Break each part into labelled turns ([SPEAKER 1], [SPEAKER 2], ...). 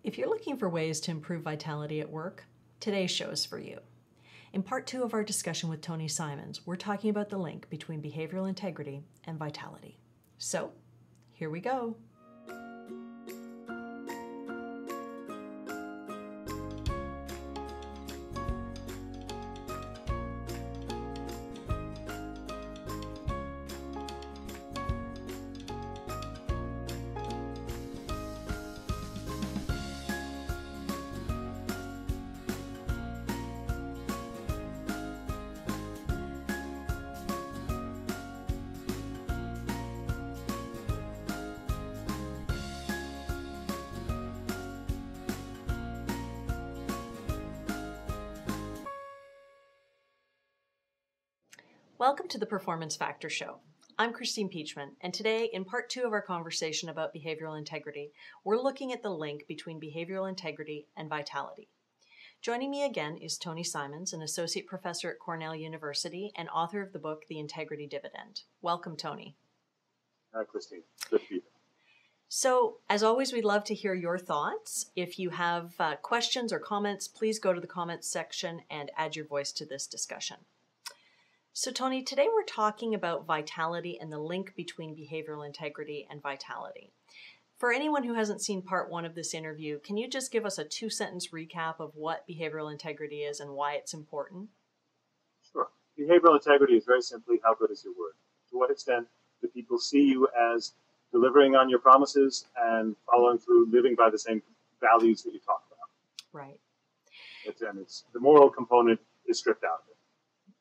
[SPEAKER 1] If you're looking for ways to improve vitality at work, today's show is for you. In part 2 of our discussion with Tony Simons, we're talking about the link between behavioral integrity and vitality. So, here we go. Welcome to the Performance Factor Show. I'm Christine Peachman, and today, in part 2 of our conversation about behavioral integrity, we're looking at the link between behavioral integrity and vitality. Joining me again is Tony Simons, an associate professor at Cornell University and author of the book, The Integrity Dividend. Welcome, Tony.
[SPEAKER 2] Hi, Christine. Good to be here.
[SPEAKER 1] So, as always, we'd love to hear your thoughts. If you have questions or comments, please go to the comments section and add your voice to this discussion. So Tony, today we're talking about vitality and the link between behavioral integrity and vitality. For anyone who hasn't seen part 1 of this interview, can you just give us a 2-sentence recap of what behavioral integrity is and why it's important?
[SPEAKER 2] Sure. Behavioral integrity is very simply, how good is your word? To what extent do people see you as delivering on your promises and following through, living by the same values that you talk about?
[SPEAKER 1] Right.
[SPEAKER 2] It's the moral component is stripped out of it.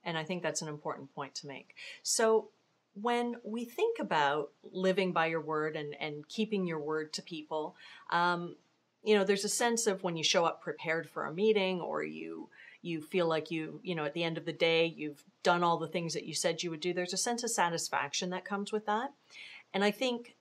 [SPEAKER 1] And I think that's an important point to make. So when we think about living by your word and keeping your word to people, there's a sense of when you show up prepared for a meeting or you feel like at the end of the day, you've done all the things that you said you would do. There's a sense of satisfaction that comes with that. And I think,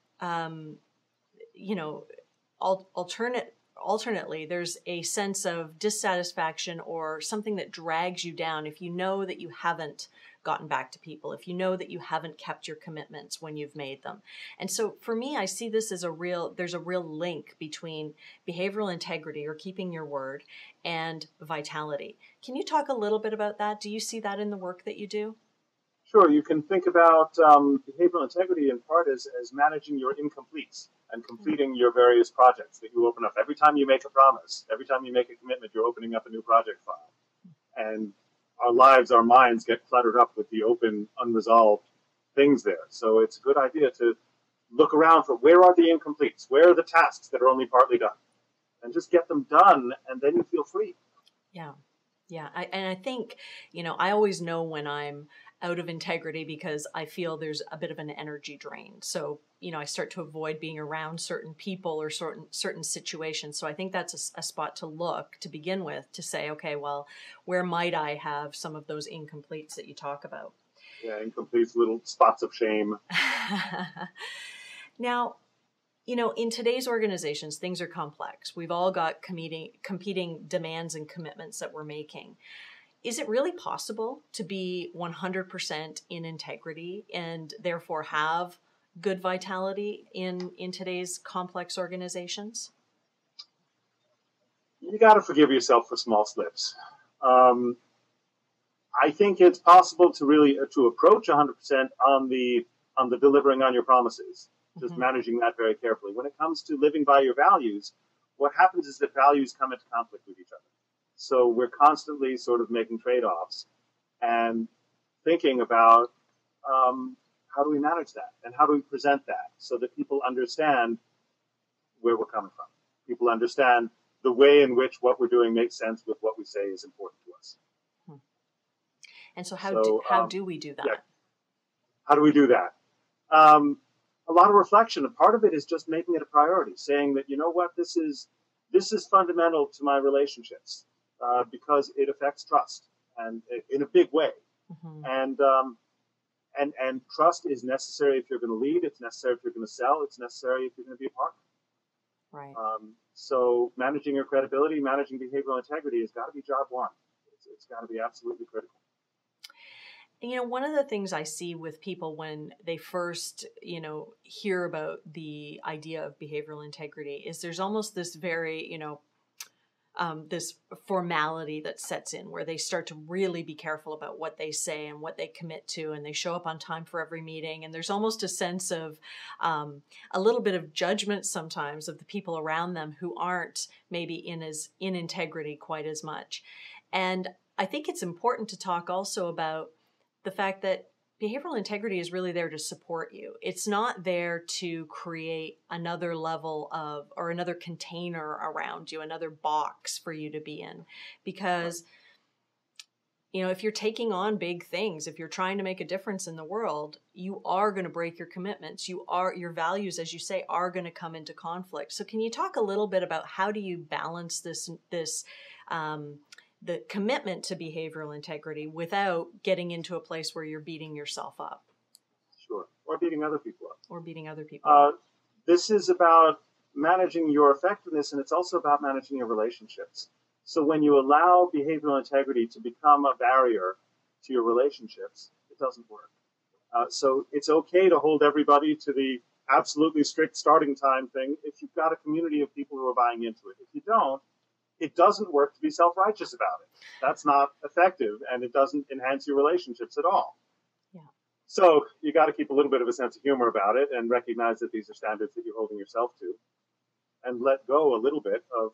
[SPEAKER 1] alternately, there's a sense of dissatisfaction or something that drags you down if you know that you haven't gotten back to people, if you know that you haven't kept your commitments when you've made them. And so for me, I see this as there's a real link between behavioral integrity or keeping your word and vitality. Can you talk a little bit about that? Do you see that in the work that you do?
[SPEAKER 2] Sure. You can think about behavioral integrity in part as managing your incompletes and completing your various projects that you open up. Every time you make a promise, every time you make a commitment, you're opening up a new project file. And our lives, our minds get cluttered up with the open, unresolved things there. So it's a good idea to look around for where are the incompletes? Where are the tasks that are only partly done? And just get them done, and then you feel free.
[SPEAKER 1] Yeah. Yeah. I think, I always know when I'm out of integrity because I feel there's a bit of an energy drain. So, I start to avoid being around certain people or certain situations. So I think that's a spot to look to begin with to say, okay, well, where might I have some of those incompletes that you talk about?
[SPEAKER 2] Yeah, incompletes, little spots of shame.
[SPEAKER 1] Now, in today's organizations, things are complex. We've all got competing demands and commitments that we're making. Is it really possible to be 100% in integrity and therefore have good vitality in today's complex organizations?
[SPEAKER 2] You got to forgive yourself for small slips. I think it's possible to really to approach 100% on the delivering on your promises. Just managing that very carefully. When it comes to living by your values, what happens is that values come into conflict with each other. So we're constantly sort of making trade-offs and thinking about how do we manage that and how do we present that so that people understand where we're coming from. People understand the way in which what we're doing makes sense with what we say is important to us.
[SPEAKER 1] And so how do we do that?
[SPEAKER 2] Yeah. How do we do that? A lot of reflection. A part of it is just making it a priority, saying that, you know what, this is fundamental to my relationships because it affects trust and in a big way. And trust is necessary if you're going to lead. It's necessary if you're going to sell. It's necessary if you're going to be a partner.
[SPEAKER 1] Right.
[SPEAKER 2] So managing your credibility, managing behavioral integrity has got to be job one. It's got to be absolutely critical.
[SPEAKER 1] You know, one of the things I see with people when they first, hear about the idea of behavioral integrity is there's almost this very, this formality that sets in where they start to really be careful about what they say and what they commit to, and they show up on time for every meeting. And there's almost a sense of a little bit of judgment sometimes of the people around them who aren't maybe in integrity quite as much. And I think it's important to talk also about the fact that behavioral integrity is really there to support you. It's not there to create another level of, or another container around you, another box for you to be in. Because, if you're taking on big things, if you're trying to make a difference in the world, you are going to break your commitments. Your values, as you say, are going to come into conflict. So can you talk a little bit about how do you balance the commitment to behavioral integrity without getting into a place where you're beating yourself up?
[SPEAKER 2] Sure. Or beating other people
[SPEAKER 1] up.
[SPEAKER 2] This is about managing your effectiveness, and it's also about managing your relationships. So when you allow behavioral integrity to become a barrier to your relationships, it doesn't work. So it's okay to hold everybody to the absolutely strict starting time thing if you've got a community of people who are buying into it. If you don't, it doesn't work to be self-righteous about it. That's not effective, and it doesn't enhance your relationships at all.
[SPEAKER 1] Yeah.
[SPEAKER 2] So you got to keep a little bit of a sense of humor about it and recognize that these are standards that you're holding yourself to, and let go a little bit of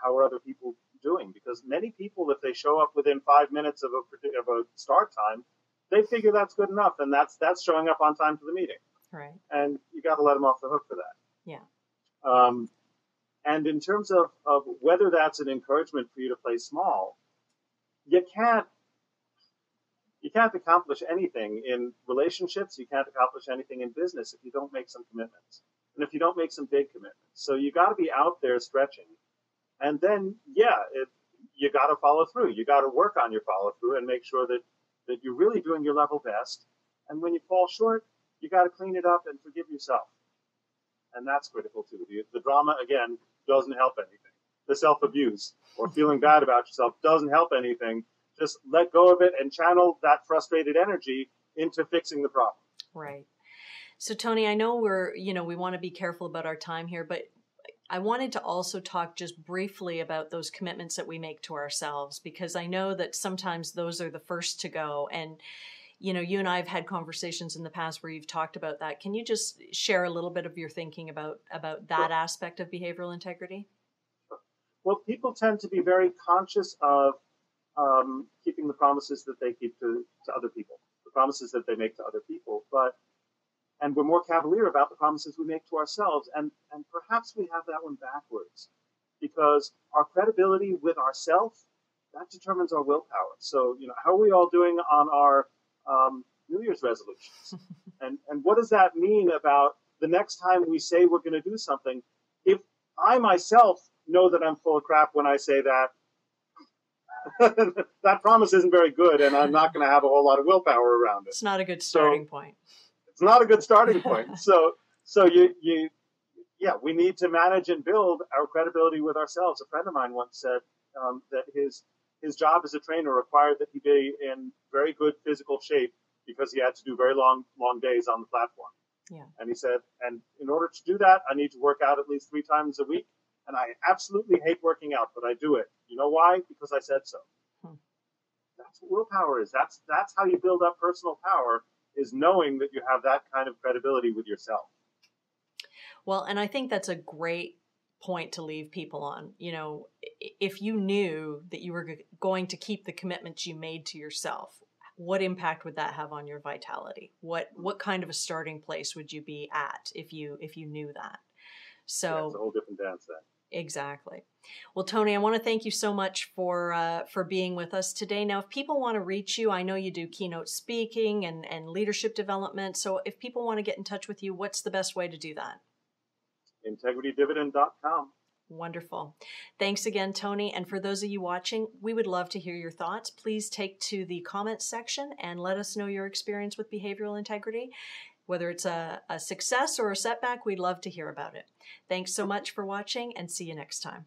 [SPEAKER 2] how are other people doing. Because many people, if they show up within 5 minutes of a start time, they figure that's good enough, and that's showing up on time to the meeting.
[SPEAKER 1] Right.
[SPEAKER 2] And you got to let them off the hook for that.
[SPEAKER 1] Yeah.
[SPEAKER 2] And in terms of whether that's an encouragement for you to play small, you can't accomplish anything in relationships. You can't accomplish anything in business if you don't make some commitments, and if you don't make some big commitments. So you got to be out there stretching, and then you got to follow through. You got to work on your follow through and make sure that you're really doing your level best. And when you fall short, you got to clean it up and forgive yourself. And that's critical too. The drama, again, doesn't help anything. The self-abuse or feeling bad about yourself doesn't help anything. Just let go of it and channel that frustrated energy into fixing the problem.
[SPEAKER 1] Right. So Tony, I know we want to be careful about our time here, but I wanted to also talk just briefly about those commitments that we make to ourselves, because I know that sometimes those are the first to go. And you and I have had conversations in the past where you've talked about that. Can you just share a little bit of your thinking about that aspect of behavioral integrity?
[SPEAKER 2] Well, people tend to be very conscious of keeping the promises that they keep to other people, the promises that they make to other people. And we're more cavalier about the promises we make to ourselves. And perhaps we have that one backwards, because our credibility with ourselves, that determines our willpower. So, how are we all doing on our New Year's resolutions? And what does that mean about the next time we say we're going to do something? If I myself know that I'm full of crap when I say that, that promise isn't very good, and I'm not going to have a whole lot of willpower around it.
[SPEAKER 1] It's not a good starting point.
[SPEAKER 2] It's not a good starting point. So we need to manage and build our credibility with ourselves. A friend of mine once said that his job as a trainer required that he be in very good physical shape because he had to do very long days on the platform.
[SPEAKER 1] Yeah. And
[SPEAKER 2] he said, and in order to do that, I need to work out at least 3 times a week. And I absolutely hate working out, but I do it. You know why? Because I said so. That's what willpower is. That's how you build up personal power, is knowing that you have that kind of credibility with yourself.
[SPEAKER 1] Well, and I think that's a great point to leave people on. If you knew that you were going to keep the commitments you made to yourself, what impact would that have on your vitality? What kind of a starting place would you be at if you knew that? So
[SPEAKER 2] it's a whole different dance then.
[SPEAKER 1] Exactly. Well, Tony, I want to thank you so much for being with us today. Now, if people want to reach you, I know you do keynote speaking and leadership development. So if people want to get in touch with you, what's the best way to do that?
[SPEAKER 2] IntegrityDividend.com.
[SPEAKER 1] Wonderful. Thanks again, Tony. And for those of you watching, we would love to hear your thoughts. Please take to the comments section and let us know your experience with behavioral integrity. Whether it's a success or a setback, we'd love to hear about it. Thanks so much for watching, and see you next time.